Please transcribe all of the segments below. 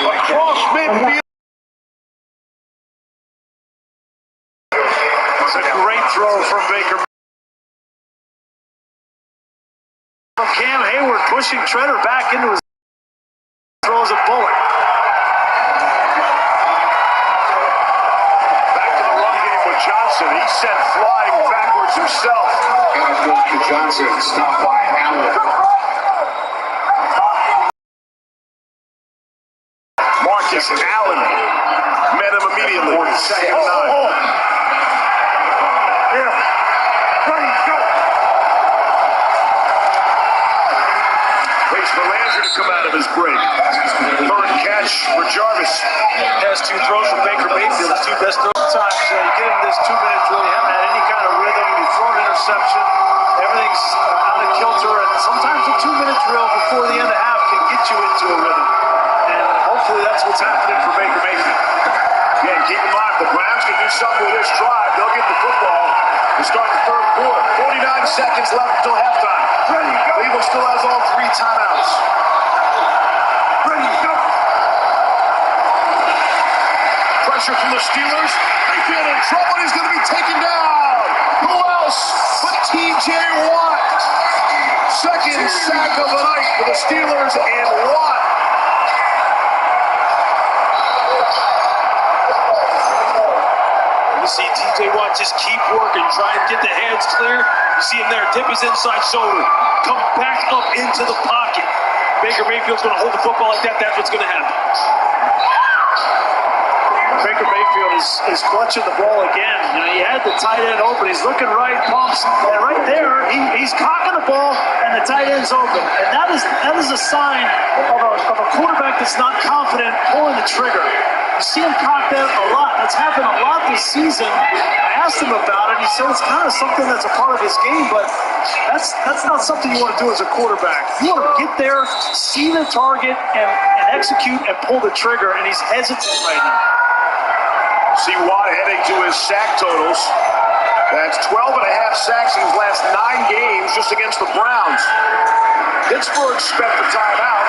Across midfield. It's a great throw from Baker. From Cam Hayward pushing Treader back into his throws a bullet. Back to the run game with Johnson. He sent flying backwards himself. And goes to Johnson, stopped by Allen. Marcus Allen met him immediately. Second and 9. Waits for Landry to come out of his break. Third catch for Jarvis. Has two throws from Baker Mayfield. His two best throws of the time. So you get into this 2-minute drill, you haven't had any kind of rhythm. You throw an interception. Everything's out of kilter. And sometimes a 2-minute drill before the end of half can get you into a rhythm. And hopefully that's what's happening for Baker Mayfield. Again, keep in mind, the Browns can do something with this drive. They'll get the football to start the third quarter. 49 seconds left until halftime. Cleveland still has all 3 timeouts. Pressure from the Steelers. Mayfield in trouble. He's going to be taken down. Who else but T.J. Watt? Second sack of the night for the Steelers and Watt. You see T.J. Watt just keep working, try and get the hands clear. You see him there, dip his inside shoulder, come back up into the pocket. Baker Mayfield's going to hold the football like that. That's what's going to happen. Baker Mayfield is clutching the ball again. You know, he had the tight end open. He's looking right, pumps, and right there, he's cocking the ball, and the tight end's open. And that is a sign of a quarterback that's not confident pulling the trigger. You see him cock that a lot. That's happened a lot this season. I asked him about it. He said it's kind of something that's a part of his game, but that's not something you want to do as a quarterback. You want to get there, see the target, and execute and pull the trigger, and he's hesitant right now. See Watt heading to his sack totals. That's 12 and a half sacks in his last 9 games just against the Browns. Pittsburgh spent the timeout.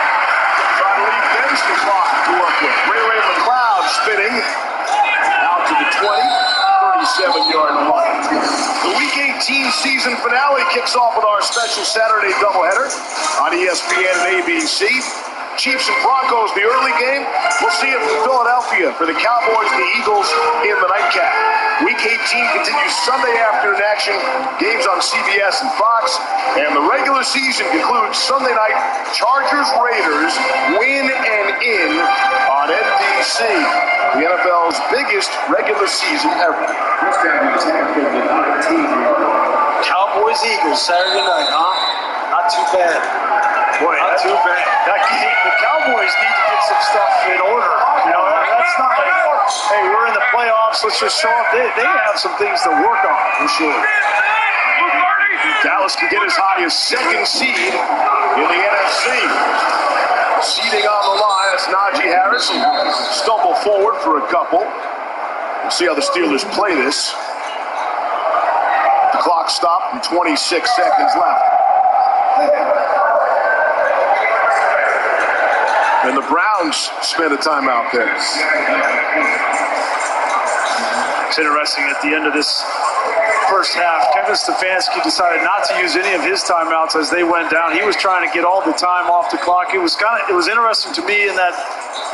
Try to leave them some clock to work with. Ray McLeod spinning out to the 20, 37-yard line. The Week 18 season finale kicks off with our special Saturday doubleheader on ESPN and ABC. Chiefs and Broncos, the early game. We'll see it from Philadelphia for the Cowboys and the Eagles in the nightcap. Week 18 continues Sunday afternoon action. Games on CBS and Fox. And the regular season concludes Sunday night. Chargers-Raiders win and in on NBC. The NFL's biggest regular season ever. Cowboys-Eagles, Saturday night, huh? Not too bad. Boy, not too bad. The Cowboys need to get some stuff in order. You know, that's not like, hey, we're in the playoffs, let's just show up. They have some things to work on, for sure. Dallas can get as high as 2nd seed in the NFC. Seeding on the line, that's Najee Harris. Stumble forward for a couple. We'll see how the Steelers play this. The clock stopped and 26 seconds left. And the Browns spent a timeout there. It's interesting at the end of this first half, Kevin Stefanski decided not to use any of his timeouts as they went down. He was trying to get all the time off the clock. It was interesting to me in that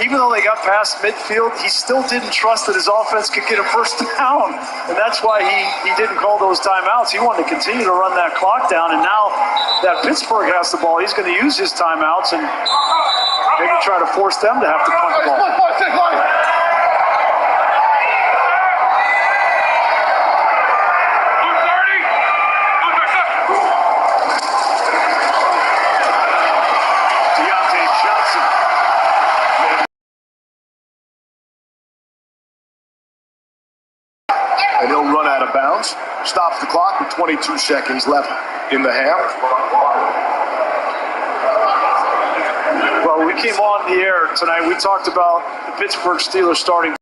even though they got past midfield, he still didn't trust that his offense could get a first down. And that's why he didn't call those timeouts. He wanted to continue to run that clock down. And now that Pittsburgh has the ball, he's going to use his timeouts and maybe try to force them to have to punt the ball. And he'll run out of bounds. Stops the clock with 22 seconds left in the half. Well, we came on the air tonight, we talked about the Pittsburgh Steelers starting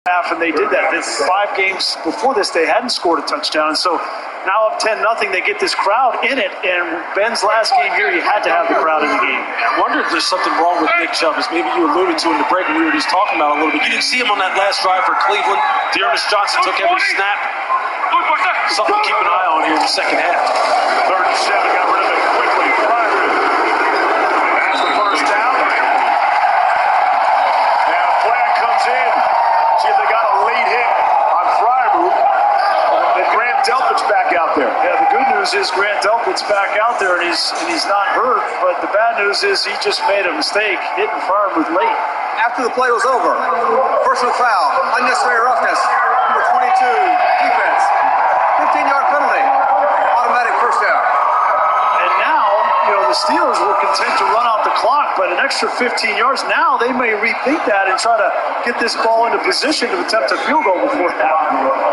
half, and they did that. This 5 games before this, they hadn't scored a touchdown. So now up 10-0, they get this crowd in it. And Ben's last game here, you had to have the crowd in the game. I wonder if there's something wrong with Nick Chubb, as maybe you alluded to in the break when we were just talking about it a little bit. You didn't see him on that last drive for Cleveland. D'Ernest Johnson took every snap. Something to keep an eye on here in the second half. 3rd and 7, got rid of it quickly. That's the first down. And a flag comes in. See if they got a late hit on Freiermuth. And Grant Delpit's back out there. Yeah, the good news is Grant Delpit's back out there, and he's not hurt. But the bad news is he just made a mistake hitting Freiermuth late. After the play was over, personal foul, unnecessary roughness, number 22, defense, 15-yard penalty, automatic first down. And now, the Steelers were content to run out the clock, but an extra 15 yards. Now they may rethink that and try to get this ball into position to attempt a field goal before that.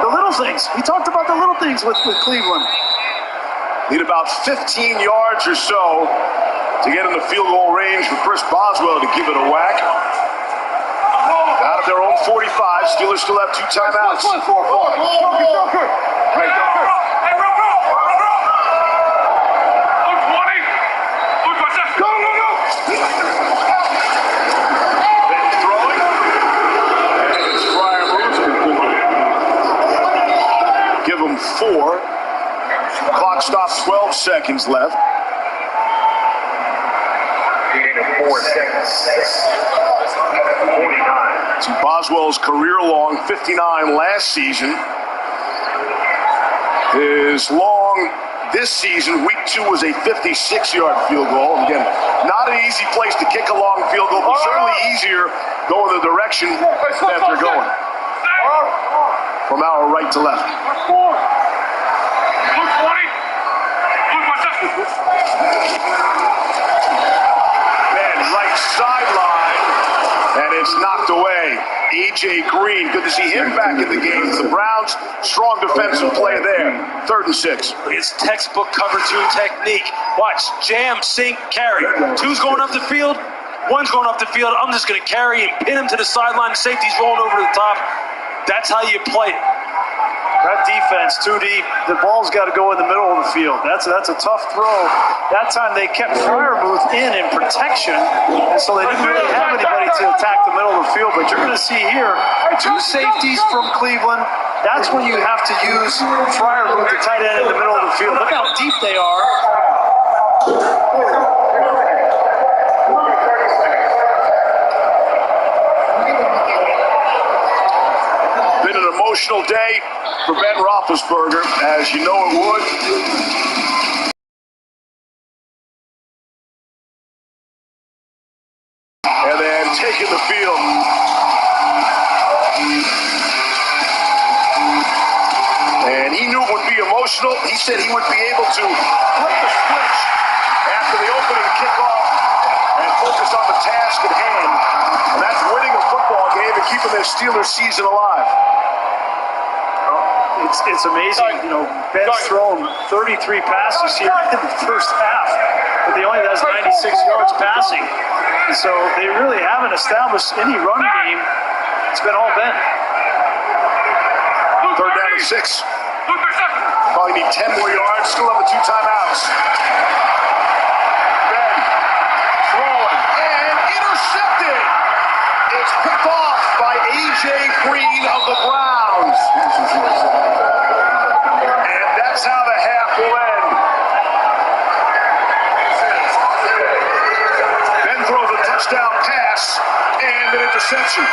The little things. We talked about the little things with Cleveland. Need about 15 yards or so to get in the field goal range for Chris Boswell to give it a whack. Out of their own 45, Steelers still have 2 timeouts. Give them 4. Clock stops, 12 seconds left. 4 seconds. 49. So Boswell's career-long 59 last season. His long this season, week 2, was a 56-yard field goal. And again, not an easy place to kick a long field goal, but certainly easier going the direction that they're going. From our right to left. Man, right sideline, and it's knocked away. A.J. Green, good to see him back in the game. The Browns, strong defensive play there. 3rd and 6. It's textbook cover 2 technique. Watch, jam, sink, carry. 2's going up the field, 1's going up the field. I'm just going to carry and pin him to the sideline. Safety's rolling over the top. That's how you play it. That defense, too deep. The ball's got to go in the middle of the field. That's a tough throw. That time they kept Freiermuth in protection, and so they didn't really have anybody to attack the middle of the field. But you're going to see here 2 safeties from Cleveland. That's when you have to use Freiermuth, the tight end, in the middle of the field. Look how deep they are. Been an emotional day for Ben Roethlisberger, as you know it would. And then taking the field. And he knew it would be emotional. He said he would be able to flip the switch after the opening kickoff and focus on the task at hand. And that's winning a football game and keeping their Steelers season alive. It's amazing. Ben's thrown 33 passes here in the first half, but they only has 96 yards passing. And so they really haven't established any run game. It's been all Ben. 3rd down and 6. Probably need 10 more yards. Still have the 2 timeouts. Ben throwing and intercepted. It's picked off by A.J. Green of the Browns. And that's how the half will end. Ben throws a touchdown pass and an interception.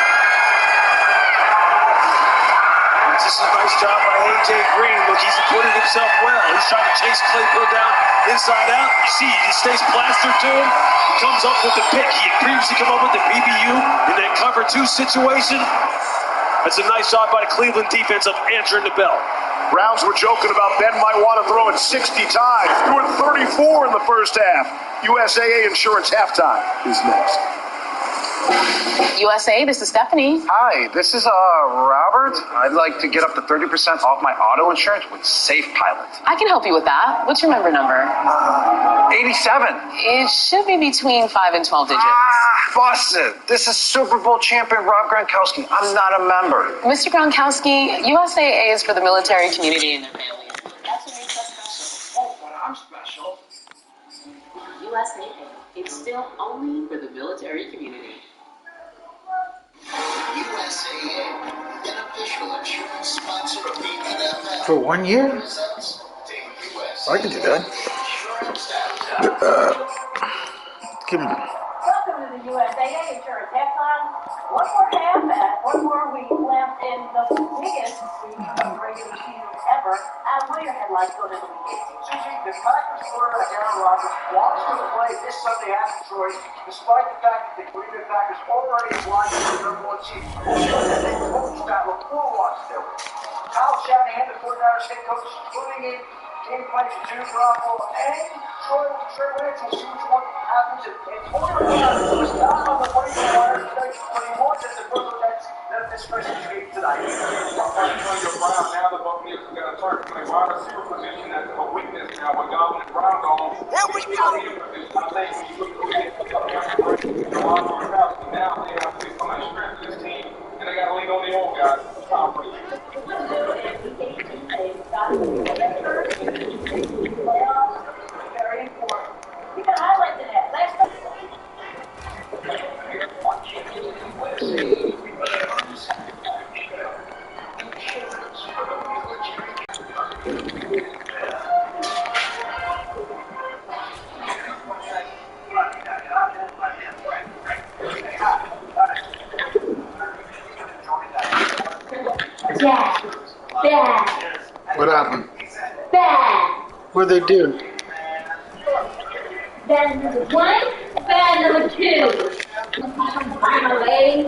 This is a nice job by A.J. Green. Look, he's acquitted himself well. He's trying to chase Claypool down inside out. You see, he stays plastered to him. He comes up with the pick. He had previously come up with the PBU in that cover 2 situation. That's a nice job by the Cleveland defense of answering the bell. Browns were joking about Ben might want to throw it 60 times. Threw it 34 in the first half. USAA Insurance halftime is next. USA, this is Stephanie. Hi, this is Robert. I'd like to get up to 30% off my auto insurance with Safe Pilot. I can help you with that. What's your member number? 87. It should be between 5 and 12 digits. Busted. This is Super Bowl champion Rob Gronkowski. I'm not a member. Mr. Gronkowski, USAA is for the military community and their families. That's what makes us special. Oh, but I'm special. USAA, it's still only for the military community. USAA, an official insurance sponsor of the NFL. For 1 year? I can do that. Give me. Welcome to the USAA Insurance Halftime. One more half and one more week left in the biggest regular season ever. What are your headlines going into the weekend? Susie, the Packers quarterback Aaron Rodgers walks to the play this Sunday at Detroit, despite the fact that the Green Bay Packers already applied for the number one seed. They coach that LaFleur wants to do. Kyle Shanahan, the 49ers head coach, putting in game plan for Jimmy Garoppolo and Trey Lance. We'll see which one happens. Antonio was down on the waiver wire today, but he wants it to go against Memphis Christians game tonight. Antonio Brown, now the Buccaneers have got to start playing wide receiver position. That's a weakness now. When Godwin and Brown gone, There we go. I think when you look at the now they have to be some strength to this team, and they got to lean on the old guys. Tom Brady. Very important. You can highlight that. Last time. Bad. What happened? Bad. What'd they do? Bad number 1, bad number 2. Finally.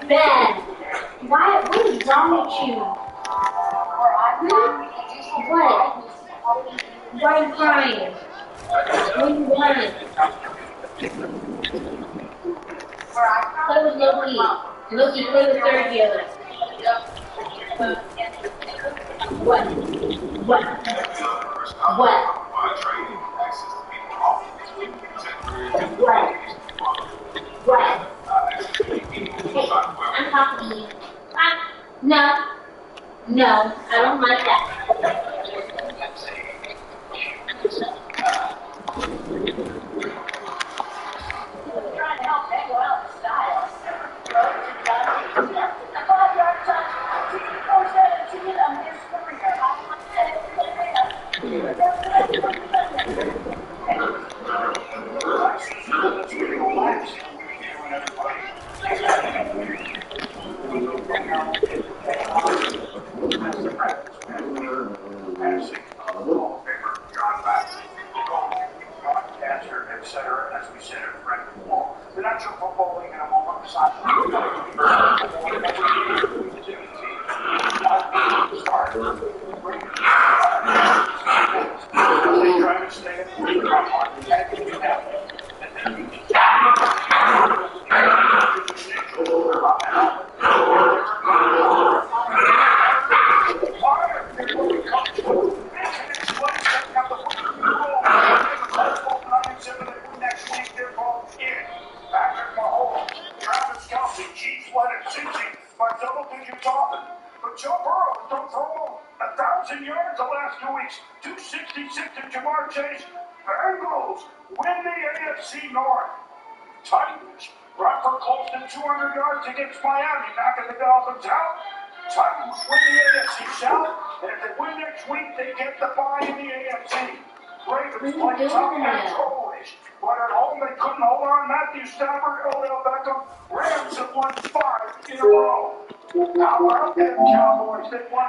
Bad. What is wrong with you? What? Why are you crying? What do you want? Play with Loki. Loki, play with Sergio. What? What? What? What? Hey, I'm talking to you. No. No, I don't like that. Trying to help Tango out in style. A 5-yard touch. 4-17 of his As we said at Frank Wall, the National Football League in a moment. But Joe Burrow don't throw 1,000 yards the last 2 weeks. 266 to Jamar Chase. Bengals win the AFC North. Titans run for close to 200 yards against Miami, knocking the Dolphins out. Titans win the AFC South, and if they win next week, they get the bye in the AFC. Ravens play tough as always, but at home they couldn't hold on. Matthew Stafford, Odell Beckham, Rams have won 5 in a row. How about them Cowboys? They won